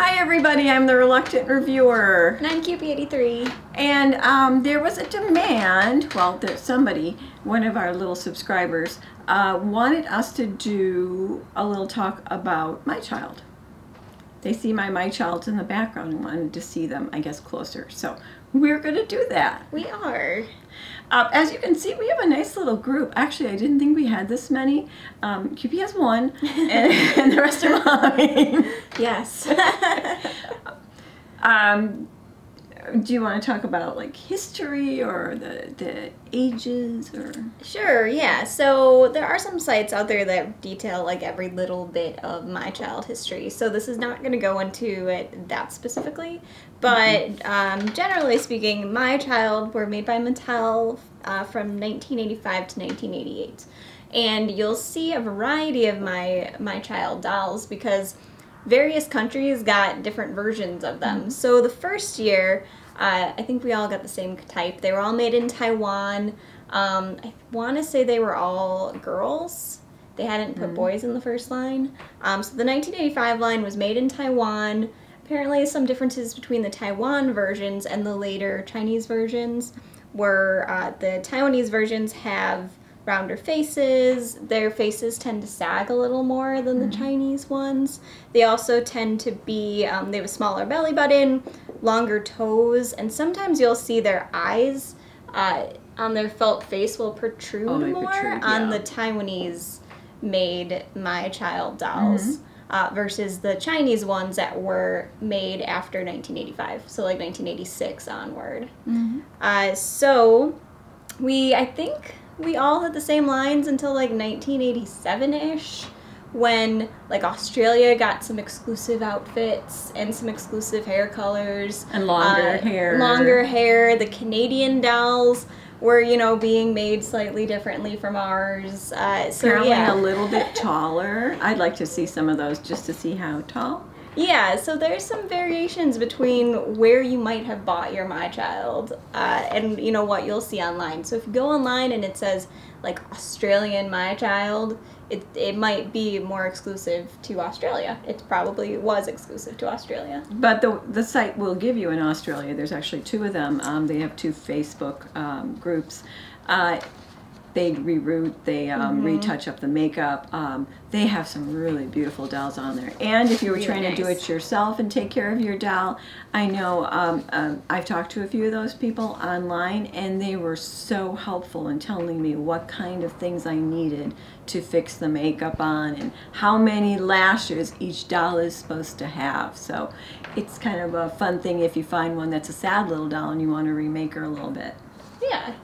Hi everybody, I'm the Reluctant Reviewer. And I'm Kewpie83. And there was a demand, well, there's somebody, one of our little subscribers, wanted us to do a little talk about my child. They see my childs in the background and wanted to see them, I guess, closer. So we're going to do that. We are. As you can see, we have a nice little group. Actually, I didn't think we had this many. Kewpie has one, and the rest are mine. Yes. Do you want to talk about like history or the ages or? Sure, yeah. So there are some sites out there that detail like every little bit of my child history. So this is not going to go into it that specifically, but generally speaking, my child were made by Mattel from 1985 to 1988. And you'll see a variety of my child dolls because various countries got different versions of them. So the first year, I think we all got the same type. They were all made in Taiwan. I want to say they were all girls. They hadn't put boys in the first line. So the 1985 line was made in Taiwan. Apparently some differences between the Taiwan versions and the later Chinese versions were the Taiwanese versions have rounder faces. Their faces tend to sag a little more than the Chinese ones. They also tend to be, they have a smaller belly button, longer toes, and sometimes you'll see their eyes on their felt face will protrude on the Taiwanese made my child dolls versus the Chinese ones that were made after 1985, so like 1986 onward. So I think we all had the same lines until like 1987-ish, when like Australia got some exclusive outfits and some exclusive hair colors. And longer hair. Longer hair. The Canadian dolls were, you know, being made slightly differently from ours. Apparently a little bit taller. I'd like to see some of those just to see how tall. Yeah, so there's some variations between where you might have bought your My Child and, you know, what you'll see online. So if you go online and it says, like, Australian My Child, it might be more exclusive to Australia. It probably was exclusive to Australia. But the site will give you in Australia. There's actually two of them. They have two Facebook groups. They reroute, they retouch up the makeup. They have some really beautiful dolls on there. And if you were trying to do it yourself and take care of your doll, I know I've talked to a few of those people online, and they were so helpful in telling me what kind of things I needed to fix the makeup on and how many lashes each doll is supposed to have. So it's kind of a fun thing if you find one that's a sad little doll and you want to remake her a little bit. Yeah.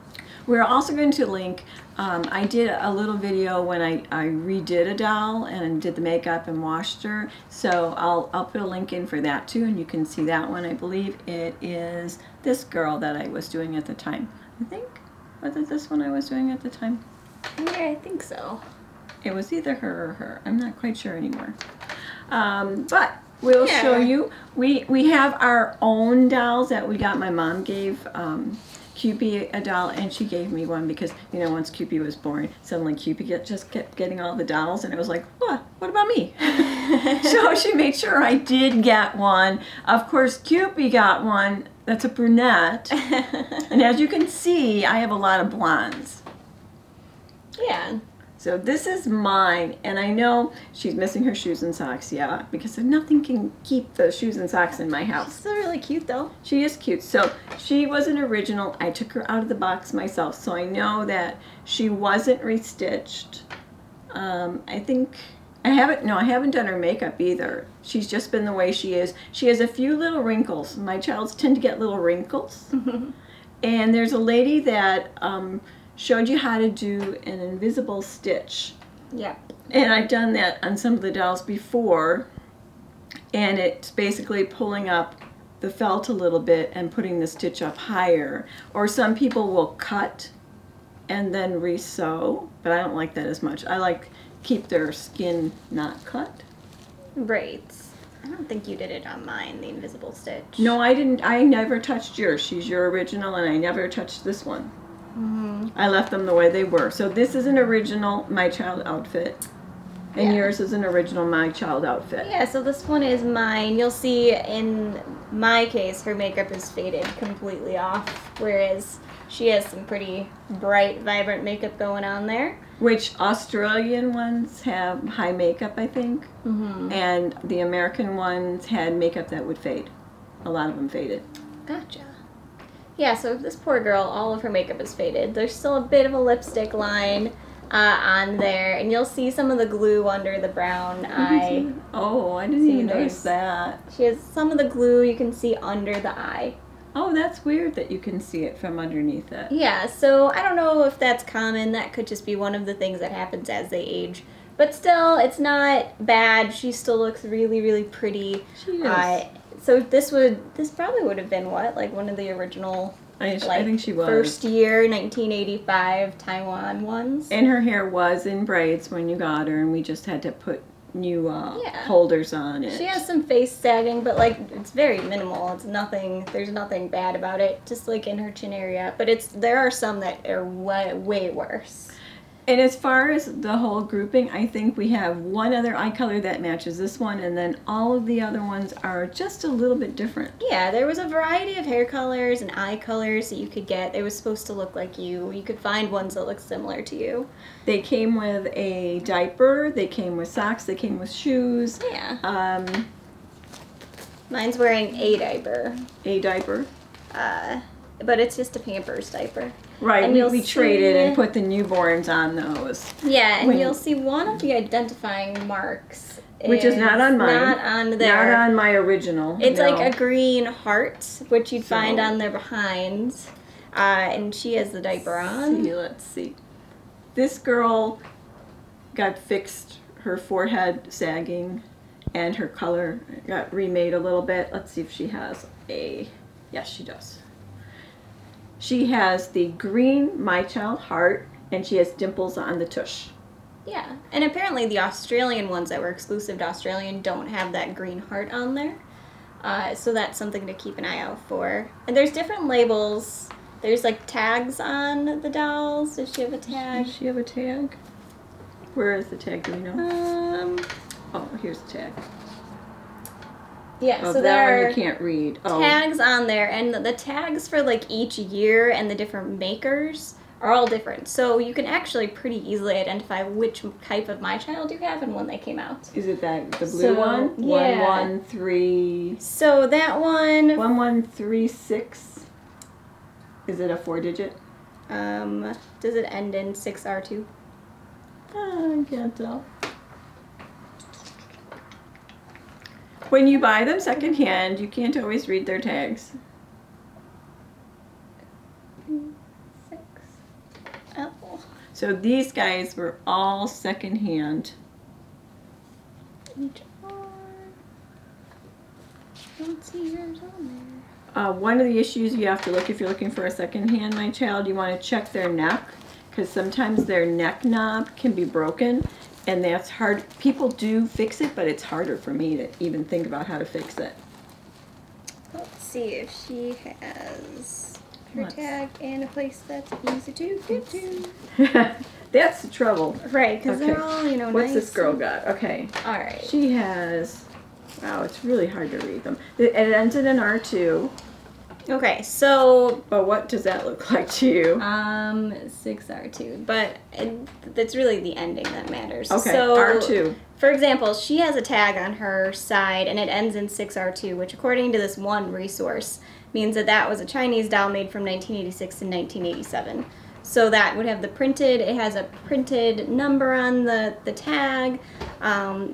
We're also going to link, I did a little video when I redid a doll and did the makeup and washed her, so I'll put a link in for that too, and you can see that one. I believe it is this girl that I was doing at the time. I think, was it this one I was doing at the time? Yeah, I think so. It was either her or her. I'm not quite sure anymore. But we'll show you. We have our own dolls that we got. My mom gave Kewpie a doll, and she gave me one because, you know, once Kewpie was born, suddenly Kewpie just kept getting all the dolls, and it was like, what about me? So she made sure I did get one. Of course, Kewpie got one that's a brunette, and as you can see, I have a lot of blondes. Yeah. So this is mine, and I know she's missing her shoes and socks, yeah, because nothing can keep the shoes and socks in my house. She's still really cute, though. She is cute. So she was an original. I took her out of the box myself, so I know that she wasn't restitched. I think I haven't done her makeup either. She's just been the way she is. She has a few little wrinkles. My childs tend to get little wrinkles. And there's a lady that showed you how to do an invisible stitch. Yeah. And I've done that on some of the dolls before, and it's basically pulling up the felt a little bit and putting the stitch up higher. Or some people will cut and then re-sew, but I don't like that as much. I like keep their skin not cut. Right. I don't think you did it on mine, the invisible stitch. No, I didn't. I never touched yours. She's your original, and I never touched this one. I left them the way they were. So this is an original My Child outfit. And yours is an original My Child outfit. Yeah, so this one is mine. You'll see in my case, her makeup is faded completely off, whereas she has some pretty bright, vibrant makeup going on there. Which Australian ones have high makeup, I think. Mm-hmm. And the American ones had makeup that would fade. A lot of them faded. Gotcha. Yeah, so this poor girl, all of her makeup is faded. There's still a bit of a lipstick line on there, and you'll see some of the glue under the brown eye. Oh, I didn't even notice that. She has some of the glue you can see under the eye. Oh, that's weird that you can see it from underneath it. Yeah, so I don't know if that's common. That could just be one of the things that happens as they age. But still, it's not bad. She still looks really, really pretty. She is. So this probably would have been what? Like one of the original, I think she was. First year, 1985 Taiwan ones. And her hair was in braids when you got her, and we just had to put new holders on it. She has some face sagging, but like it's very minimal. It's nothing. There's nothing bad about it. Just like in her chin area, but there are some that are way worse. And as far as the whole grouping, I think we have one other eye color that matches this one, and then all of the other ones are just a little bit different. Yeah, there was a variety of hair colors and eye colors that you could get. They were supposed to look like you. You could find ones that look similar to you. They came with a diaper, they came with socks, they came with shoes. Yeah. Mine's wearing a diaper. A diaper? But it's just a Pampers diaper. Right, and we traded and put the newborns on those. Yeah, and you'll see one of the identifying marks. Which is not on mine. Not on there. Not on my original. It's like a green heart, which you'd find on their behinds. And she has the diaper on. Let's see. This girl got fixed, her forehead sagging, and her color got remade a little bit. Let's see if she has yes, she does. She has the green My Child heart, and she has dimples on the tush. Yeah, and apparently the Australian ones that were exclusive to Australian don't have that green heart on there. So that's something to keep an eye out for. And there's different labels. There's like tags on the dolls. Does she have a tag? Does she have a tag? Where is the tag? Do we know? Oh, here's the tag. Yeah, so that there one you can't read. Tags on there, and the tags for like each year and the different makers are all different. So you can actually pretty easily identify which type of My Child you have and when they came out. Is it the blue one? Yeah. 113. So that one. 1136. Is it a 4-digit? Does it end in 6R2? I can't tell. When you buy them secondhand, you can't always read their tags. 6. Oh. So these guys were all secondhand. Don't see yours on there. One of the issues you have to look if you're looking for a secondhand My Child, you want to check their neck, because sometimes their neck knob can be broken. And that's hard. People do fix it, but it's harder for me to even think about how to fix it. Let's see if she has her tag in a place that's easy to get to. That's the trouble. Right, because they're all, What's nice. this girl got? Okay. All right. She has, wow, it's really hard to read them. It ends in an R2. Okay, so... But what does that look like to you? 6R2. But that's really the ending that matters. Okay, so, R2. For example, she has a tag on her side, and it ends in 6R2, which according to this one resource, means that was a Chinese doll made from 1986 to 1987. So that would have it has a printed number on the tag.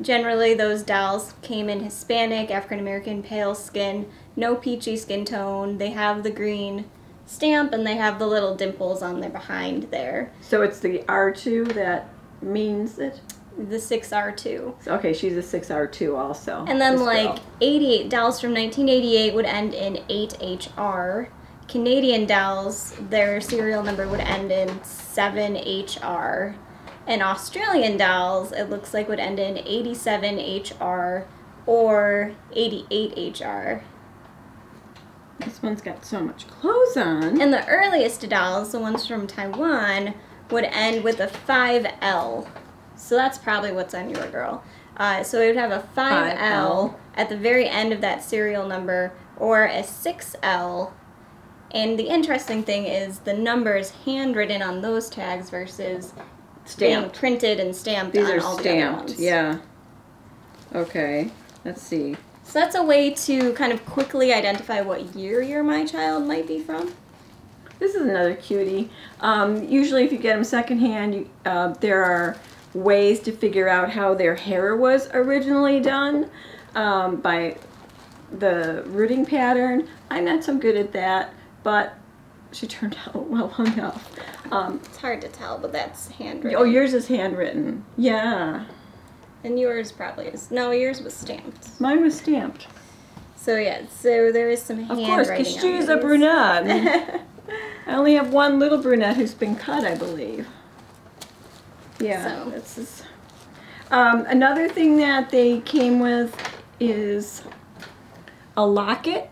Generally, those dolls came in Hispanic, African American, pale skin, no peachy skin tone. They have the green stamp, and they have the little dimples on their behind there. So it's the R2 that means it? The 6R2. Okay, she's a 6R2 also. And then, 88 dolls from 1988 would end in 8HR. Canadian dolls, their serial number would end in 7HR. And Australian dolls, it looks like would end in 87HR or 88HR. This one's got so much clothes on. And the earliest dolls, the ones from Taiwan, would end with a 5L. So that's probably what's on your girl. So it would have a 5L at the very end of that serial number, or a 6L. And the interesting thing is the numbers handwritten on those tags versus being printed and stamped on all the other ones. Yeah. Okay. Let's see. So that's a way to kind of quickly identify what year your My Child might be from. This is another cutie. Usually if you get them secondhand, there are ways to figure out how their hair was originally done by the rooting pattern. I'm not so good at that, but she turned out well enough. It's hard to tell, but that's handwritten. Oh, yours is handwritten. Yeah. And yours probably is. No, yours was stamped. Mine was stamped. So yeah, so there is some handwriting. Of course, because she's a brunette. I only have one little brunette who's been cut, I believe. Yeah, so. This is... another thing that they came with is a locket.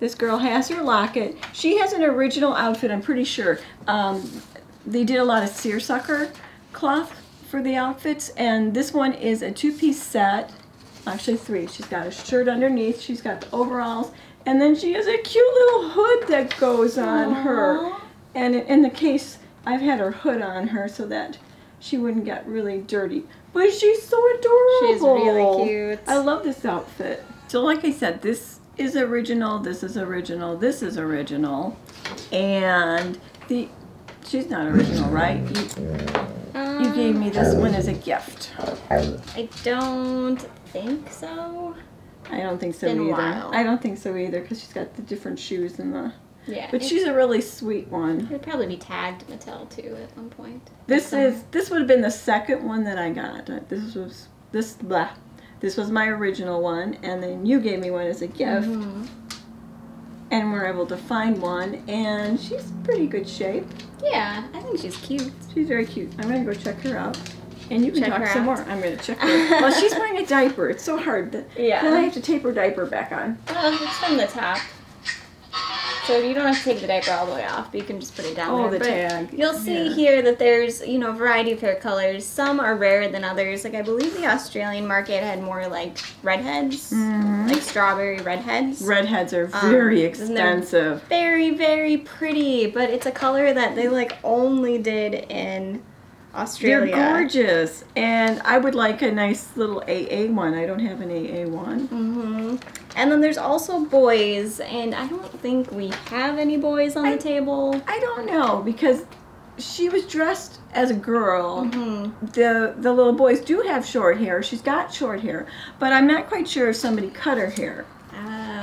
This girl has her locket. She has an original outfit, I'm pretty sure. They did a lot of seersucker cloth for the outfits, and this one is a 2-piece set. Actually 3. She's got a shirt underneath, she's got the overalls, and then she has a cute little hood that goes on her. And in the case, I've had her hood on her so that she wouldn't get really dirty. But she's so adorable. She's really cute. I love this outfit. So like I said, this is original, this is original, this is original, and she's not original, right? You gave me this one as a gift. I don't think so. I don't think so either. I don't think so either, because she's got the different shoes and the... Yeah. But she's a really sweet one. It would probably be tagged Mattel too at one point. This would have been the second one that I got. This was my original one, and then you gave me one as a gift. And we're able to find one, and she's pretty good shape. Yeah, I think she's cute. She's very cute. I'm gonna go check her out. And you can talk some more. I'm going to check her. Well, she's wearing a diaper. It's so hard. Then I have to tape her diaper back on. Well, it's from the top. So you don't have to take the diaper all the way off, but you can just put it down there. Oh, the tag. You'll see here that there's, a variety of hair colors. Some are rarer than others. Like, I believe the Australian market had more, like, redheads. Like strawberry redheads. Redheads are very expensive. Very, very pretty. But it's a color that they, like, only did in Australia. They're gorgeous. And I would like a nice little AA one. I don't have an AA one. And then there's also boys, and I don't think we have any boys on the table. I don't know, because she was dressed as a girl. The little boys do have short hair. She's got short hair, but I'm not quite sure if somebody cut her hair.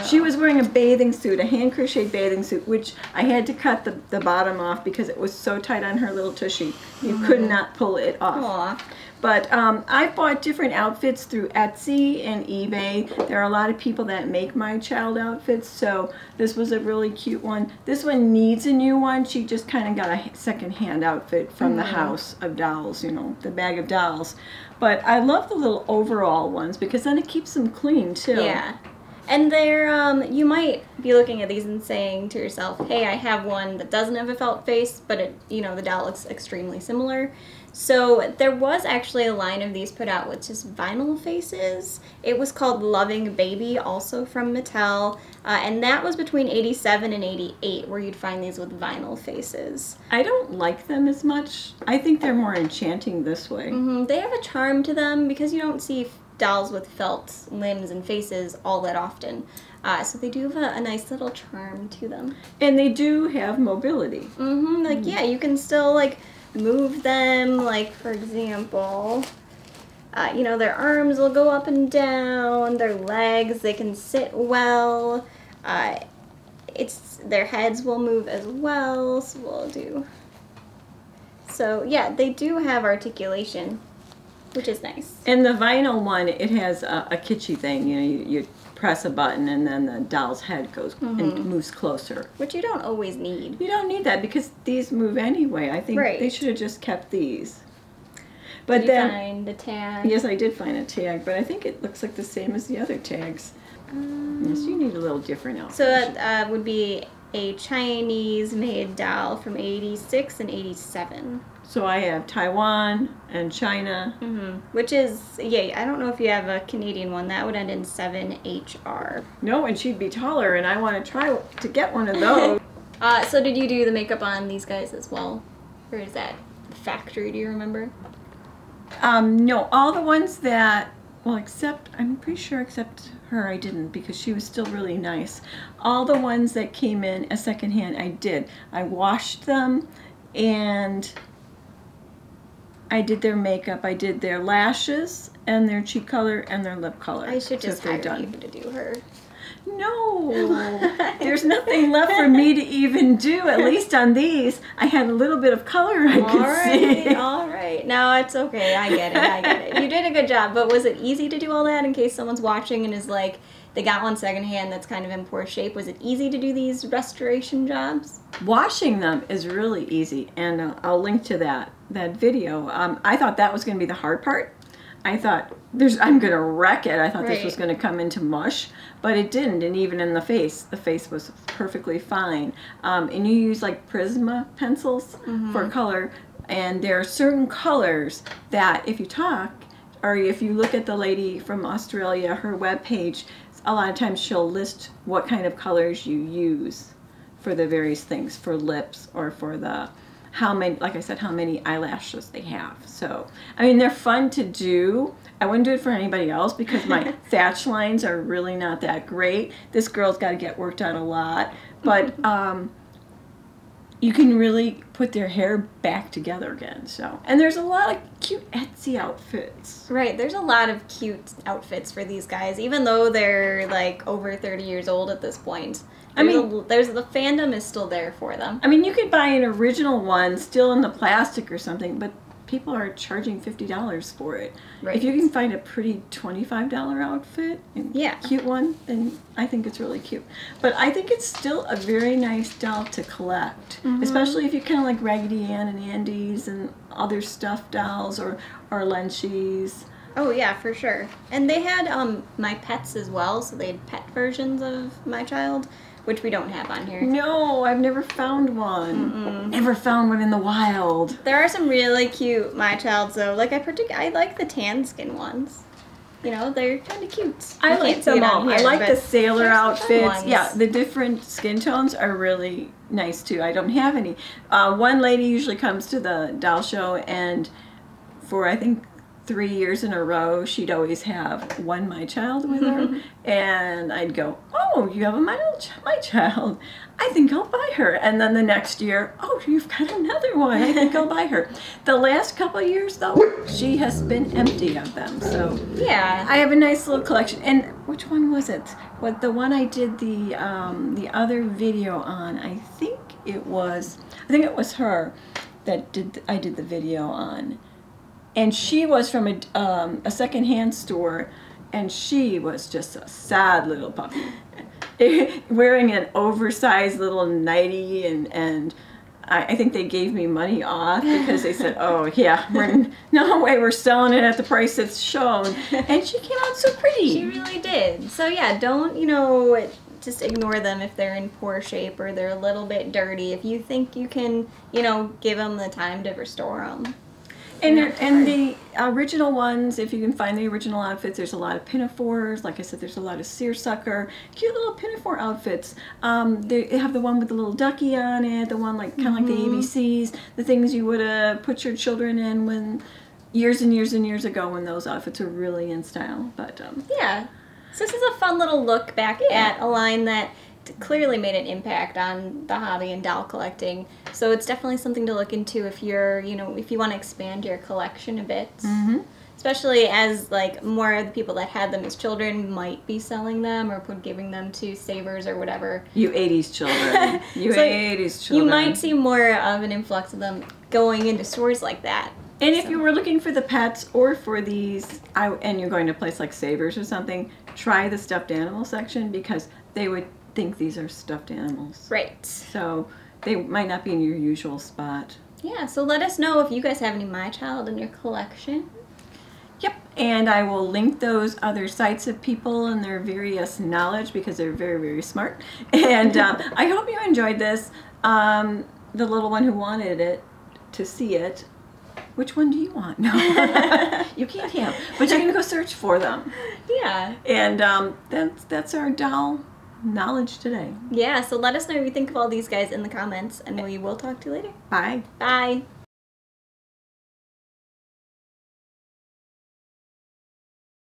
She was wearing a bathing suit, a hand-crocheted bathing suit, which I had to cut the bottom off because it was so tight on her little tushy. You could not pull it off. But I bought different outfits through Etsy and eBay. There are a lot of people that make My Child outfits, so this was a really cute one. This one needs a new one. She just kind of got a second-hand outfit from the house of dolls, the bag of dolls. But I love the little overall ones because then it keeps them clean, too. Yeah. And they're, you might be looking at these and saying to yourself, hey, I have one that doesn't have a felt face, but it, the doll looks extremely similar. So there was actually a line of these put out with just vinyl faces. It was called Loving Baby, also from Mattel, and that was between 87 and 88 where you'd find these with vinyl faces. I don't like them as much. I think they're more enchanting this way. They have a charm to them because you don't see dolls with felt limbs and faces all that often. So they do have a nice little charm to them. And they do have mobility. Like, yeah, you can still, like, move them, like, for example, their arms will go up and down, their legs, they can sit well, their heads will move as well, so yeah, they do have articulation, which is nice. And the vinyl one, it has a kitschy thing, you press a button and then the doll's head goes and moves closer. Which you don't always need. You don't need that because these move anyway. I think they should have just kept these. But did you find the tag? Yes, I did find a tag, but I think it looks like the same as the other tags. Yes, you need a little different outfit. So that would be a Chinese-made doll from 86 and 87. So I have Taiwan and China. Which is, yeah, I don't know if you have a Canadian one. That would end in 7HR. No, and she'd be taller, and I want to try to get one of those. So did you do the makeup on these guys as well? Or is that factory, do you remember? No, all the ones that, well, except, I'm pretty sure except her I didn't, because she was still really nice. All the ones that came in as secondhand, I did. I washed them, and I did their makeup. I did their lashes, and their cheek color, and their lip color. I should just hire done. you to do her. No, there's nothing left for me to even do, at least on these. I had a little bit of color I could see. All right. No, it's okay. I get it. You did a good job, but was it easy to do all that in case someone's watching and is like, they got one secondhand that's kind of in poor shape? Was it easy to do these restoration jobs? Washing them is really easy, and I'll link to that video. I thought that was going to be the hard part. I thought, I'm going to wreck it. I thought this was going to come into mush, but it didn't. And even in the face was perfectly fine. And you use like Prisma pencils for color, and there are certain colors that if you talk, or if you look at the lady from Australia, her webpage, a lot of times she'll list what kind of colors you use for the various things, for lips or for the how many, like I said, how many eyelashes they have. So, I mean, they're fun to do. I wouldn't do it for anybody else because my thatch lines are really not that great. This girl's got to get worked out a lot. But you can really put their hair back together again. So, and there's a lot of cute Etsy outfits. Right, there's a lot of cute outfits for these guys, even though they're like over 30 years old at this point. The fandom is still there for them. I mean, you could buy an original one still in the plastic or something, but people are charging $50 for it. Right. If you can find a pretty $25 outfit, and cute one, then I think it's really cute. But I think it's still a very nice doll to collect, especially if you kind of like Raggedy Ann and Andy's and other stuffed dolls or Lenchies. Oh yeah, for sure. And they had My Pets as well, so they had pet versions of My Child, which we don't have on here. No, I've never found one. Never found one in the wild. There are some really cute My Childs though. Like I like the tan skin ones. You know, they're kind of cute. I like them all. I like the sailor outfits. Yeah, the different skin tones are really nice too. I don't have any. One lady usually comes to the doll show, and for I think 3 years in a row, she'd always have one My Child with her, and I'd go, "Oh, you have a My Child. I think I'll buy her." And then the next year, "Oh, you've got another one. I think I'll buy her." The last couple of years, though, she has been empty of them. So yeah, I have a nice little collection. And which one was it? What the one I did the other video on? I think it was her that I did the video on. And she was from a secondhand store, and she was just a sad little puppy, wearing an oversized little nightie, and I think they gave me money off because they said, "Oh yeah, no way we're selling it at the price it's shown." And she came out so pretty. She really did. So yeah, don't just ignore them if they're in poor shape or they're a little bit dirty. If you think you can, give them the time to restore them. And the original ones, if you can find the original outfits, there's a lot of pinafores. Like I said, there's a lot of seersucker, cute little pinafore outfits. They have the one with the little ducky on it, the one kind of like the ABCs, the things you would put your children in when years and years and years ago when those outfits were really in style. But yeah, so this is a fun little look back at a line that clearly made an impact on the hobby and doll collecting. So it's definitely something to look into if you're, if you want to expand your collection a bit. Especially as more of the people that had them as children might be selling them or giving them to savers or whatever. You 80s children. You 80s children. You might see more of an influx of them going into stores like that. And if you were looking for the pets or for these, and you're going to a place like Savers or something, try the stuffed animal section because they would think these are stuffed animals. Right. So they might not be in your usual spot. Yeah, so let us know if you guys have any My Child in your collection. Yep, and I will link those other sites of people and their various knowledge because they're very, very smart. And I hope you enjoyed this. The little one who wanted it to see it which one do you want? No, you can't have. But you're gonna go search for them. Yeah. And that's our doll knowledge today. Yeah. So let us know what you think of all these guys in the comments, and we will talk to you later. Bye. Bye.